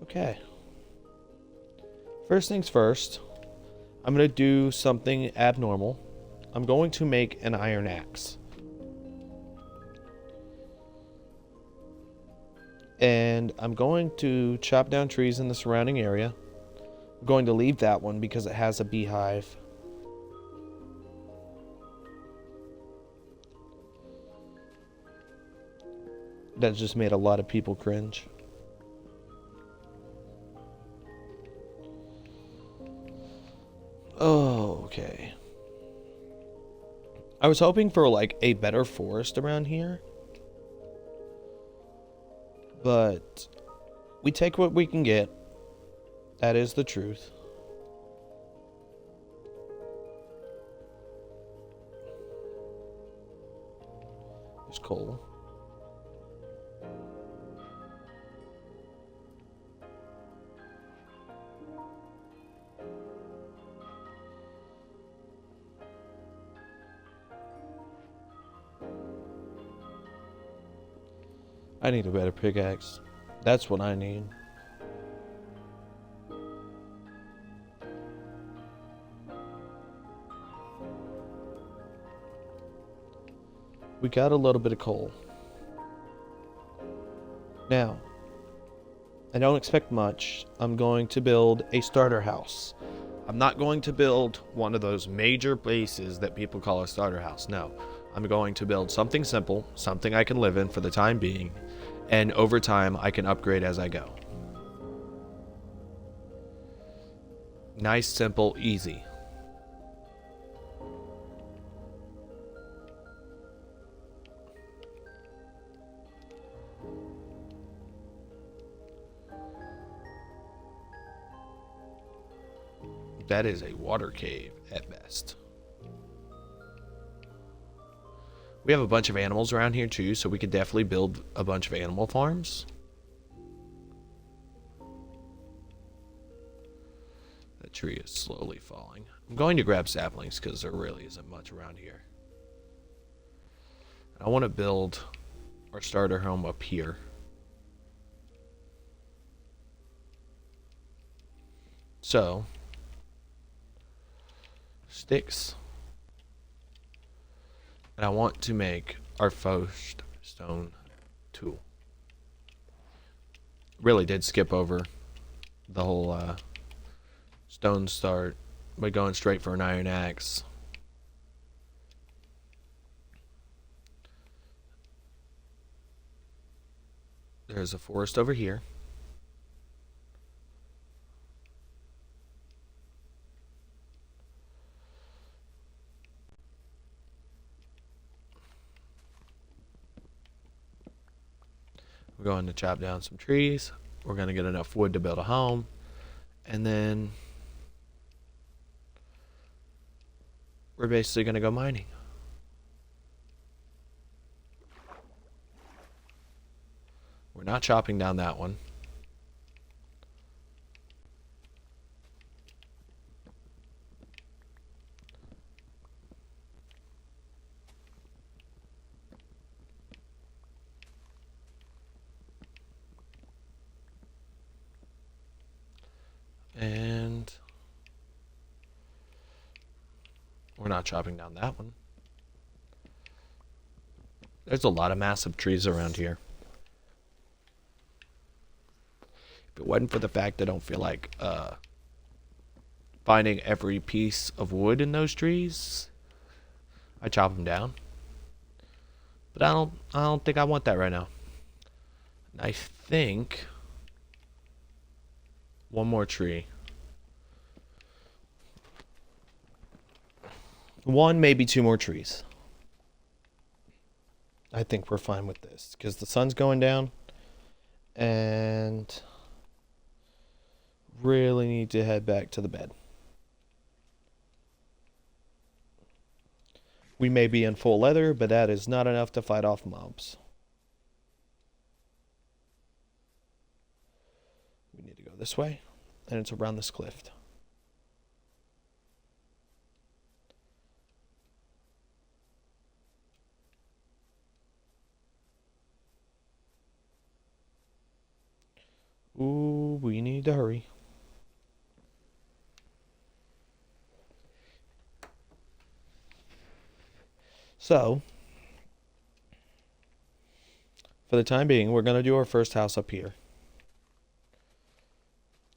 Okay. First things first, I'm going to do something abnormal. I'm going to make an iron axe. And I'm going to chop down trees in the surrounding area. I'm going to leave that one because it has a beehive. That just made a lot of people cringe. Oh, okay. I was hoping for like a better forest around here. But we take what we can get. That is the truth. There's coal. I need a better pickaxe. That's what I need. We got a little bit of coal. Now, I don't expect much. I'm going to build a starter house. I'm not going to build one of those major bases that people call a starter house. No, I'm going to build something simple, something I can live in for the time being, and over time I can upgrade as I go. Nice, simple, easy. That is a water cave at best. We have a bunch of animals around here too, so we could definitely build a bunch of animal farms. That tree is slowly falling. I'm going to grab saplings because there really isn't much around here. I want to build our starter home up here. So, sticks. And I want to make our first stone tool. Really did skip over the whole stone start by going straight for an iron axe. There's a forest over here. We're going to chop down some trees. We're going to get enough wood to build a home. And then we're basically going to go mining. We're not chopping down that one. And we're not chopping down that one. There's a lot of massive trees around here. If it wasn't for the fact I don't feel like finding every piece of wood in those trees, I chop them down. But I don't think I want that right now. I think one more tree. One, maybe two more trees. I think we're fine with this because the sun's going down and really need to head back to the bed. We may be in full leather, but that is not enough to fight off mobs. We need to go this way, and it's around this cliff. Ooh. So we need to hurry. So, for the time being, we're going to do our first house up here.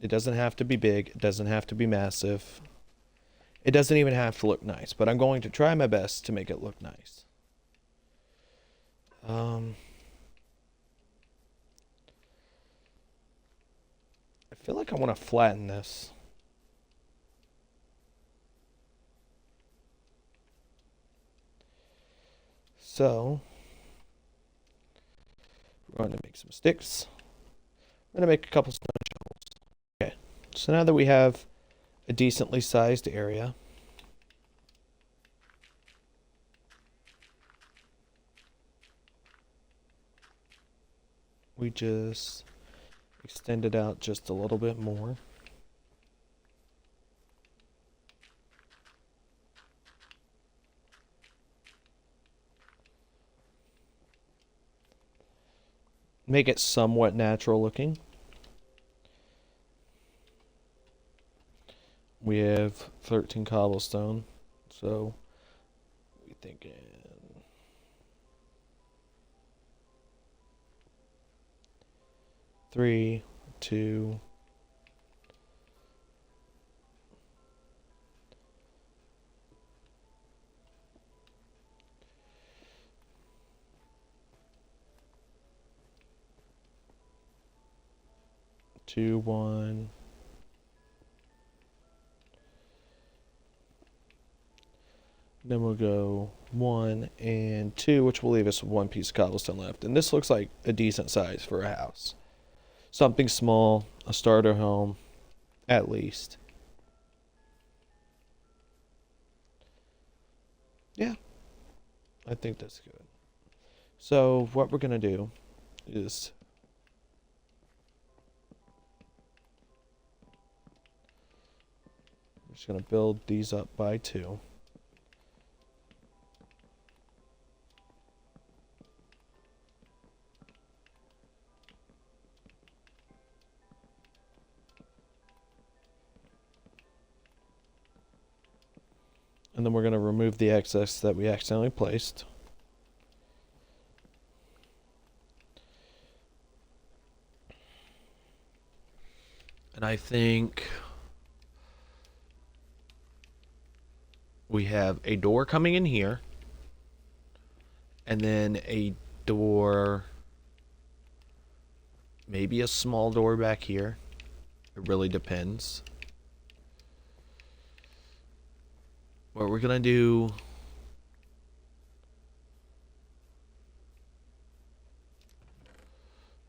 It doesn't have to be big. It doesn't have to be massive. It doesn't even have to look nice, but I'm going to try my best to make it look nice. I feel like I want to flatten this. So, we're going to make some sticks. I'm going to make a couple stone shovels. Okay, so now that we have a decently sized area, we just extend it out just a little bit more. Make it somewhat natural looking. We have 13 cobblestone, so we thinking 3, 2, two, 1. Then we'll go 1 and 2, which will leave us with 1 piece of cobblestone left. And this looks like a decent size for a house. Something small, a starter home, at least. Yeah, I think that's good. So what we're going to do is we're just going to build these up by 2. And then we're going to remove the excess that we accidentally placed. And I think we have a door coming in here. And then a door, maybe a small door back here. It really depends. What we're gonna do,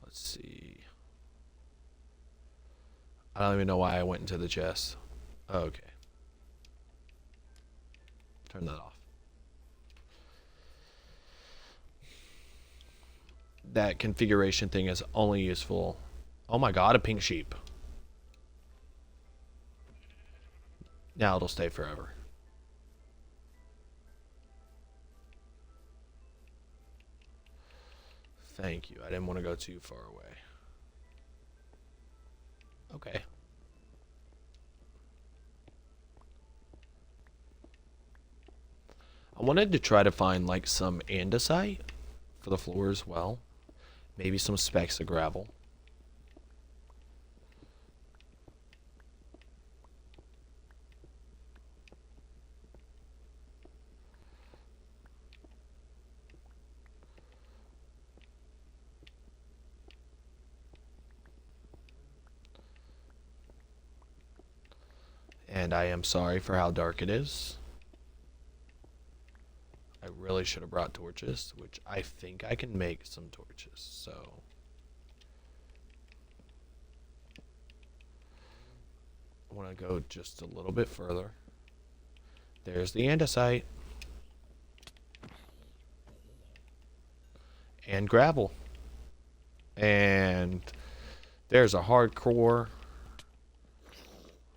let's see. I don't even know why I went into the chest. Okay. Turn that off. That configuration thing is only useful. Oh my god, a pink sheep. Now it'll stay forever. Thank you. I didn't want to go too far away. Okay. I wanted to try to find like some andesite for the floor as well. Maybe some specks of gravel. And I am sorry for how dark it is. I really should have brought torches, which I think I can make some torches, so. I want to go just a little bit further. There's the andesite. And gravel. And there's a hardcore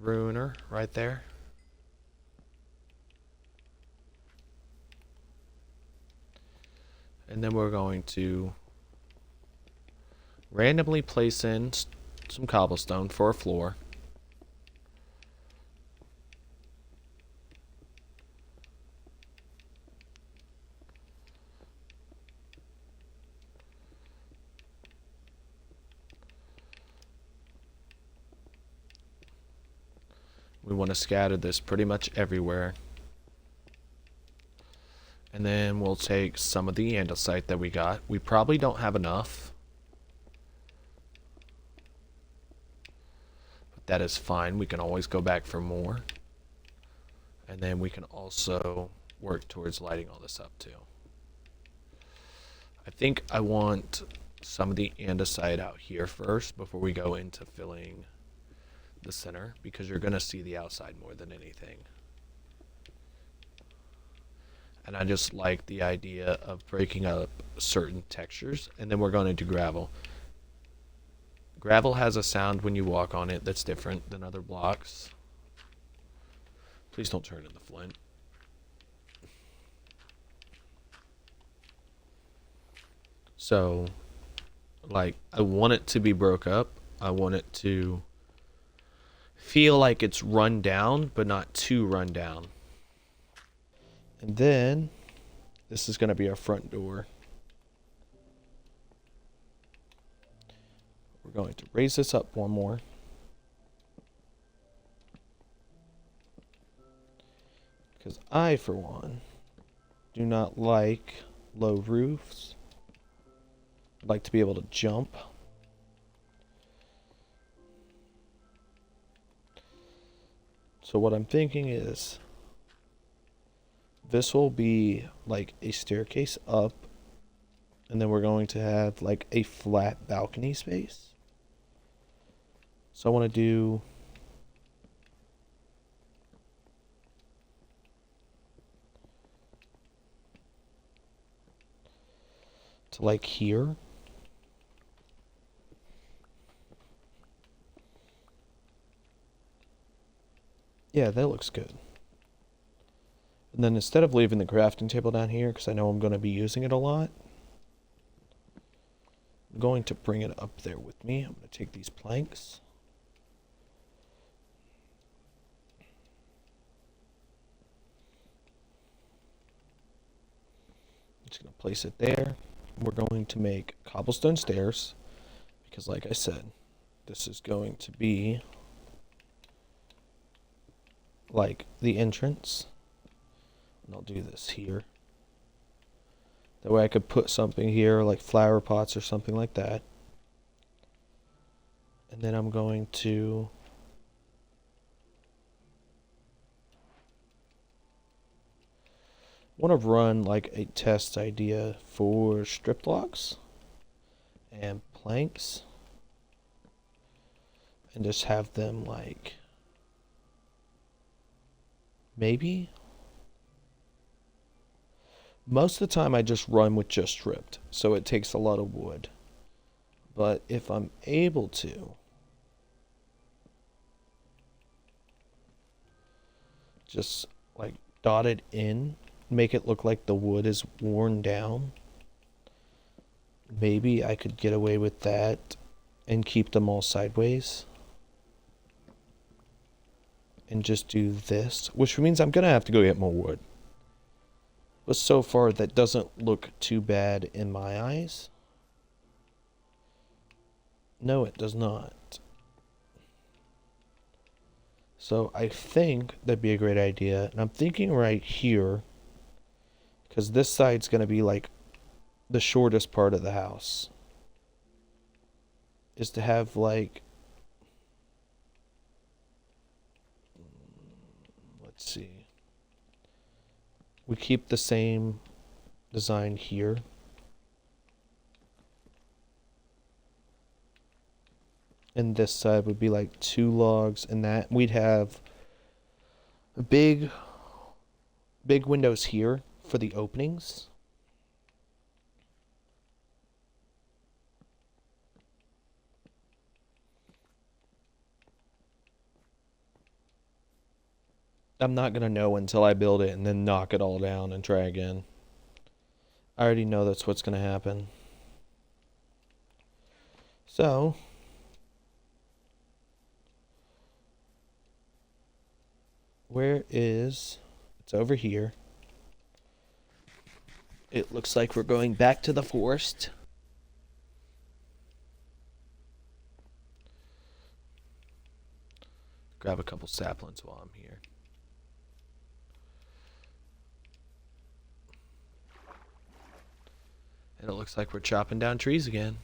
ruiner right there. And then we're going to randomly place in some cobblestone for a floor. We want to scatter this pretty much everywhere. And then we'll take some of the andesite that we got. We probably don't have enough. But that is fine. We can always go back for more. And then we can also work towards lighting all this up too. I think I want some of the andesite out here first before we go into filling the center, because you're going to see the outside more than anything. And I just like the idea of breaking up certain textures. And then we're going to do gravel. Gravel has a sound when you walk on it that's different than other blocks. Please don't turn into flint. So, like, I want it to be broke up. I want it to feel like it's run down, but not too run down. And then this is going to be our front door. We're going to raise this up one more. Because I, for one, do not like low roofs. I'd like to be able to jump. So what I'm thinking is this will be like a staircase up, and then we're going to have like a flat balcony space. So I want to do to like here. Yeah, that looks good. And then instead of leaving the crafting table down here, because I know I'm going to be using it a lot, I'm going to bring it up there with me. I'm going to take these planks. I'm just going to place it there. We're going to make cobblestone stairs, because like I said, this is going to be like the entrance. And I'll do this here. That way I could put something here like flower pots or something like that. And then I'm going to want to run like a test idea for strip blocks and planks, and just have them like maybe most of the time I just run with just stripped, so it takes a lot of wood. But if I'm able to just like dot it in, make it look like the wood is worn down, maybe I could get away with that and keep them all sideways. And just do this, which means I'm gonna have to go get more wood. But so far that doesn't look too bad in my eyes. No, it does not. So I think that'd be a great idea. And I'm thinking right here, because this side's gonna be like the shortest part of the house, is to have like, let's see. We keep the same design here. And this side would be like 2 logs, and that we'd have big windows here for the openings. I'm not going to know until I build it and then knock it all down and try again. I already know that's what's going to happen. So, Where is... It's over here. It looks like we're going back to the forest. Grab a couple saplings while I'm here. And it looks like we're chopping down trees again.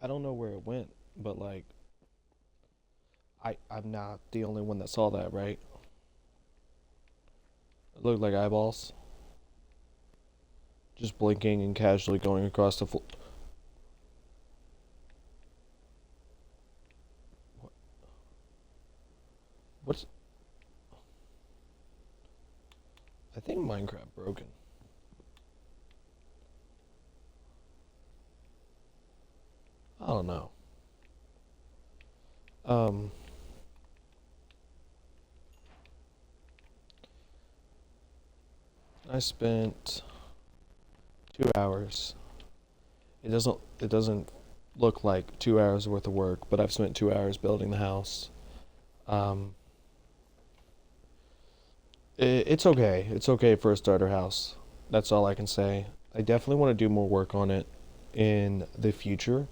I don't know where it went, but like I'm not the only one that saw that, right? It looked like eyeballs. Just blinking and casually going across the floor. What's... I think Minecraft broken. I don't know. I spent 2 hours. It doesn't look like 2 hours worth of work, but I've spent 2 hours building the house. Um, it's okay. It's okay for a starter house. That's all I can say. I definitely want to do more work on it in the future,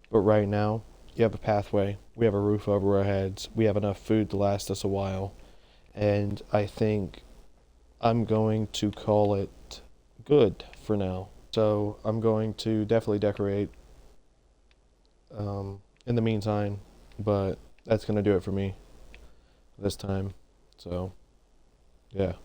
but right now, you have a pathway. We have a roof over our heads. We have enough food to last us a while, and I think I'm going to call it good for now. So I'm going to definitely decorate in the meantime. But that's gonna do it for me this time. So, yeah.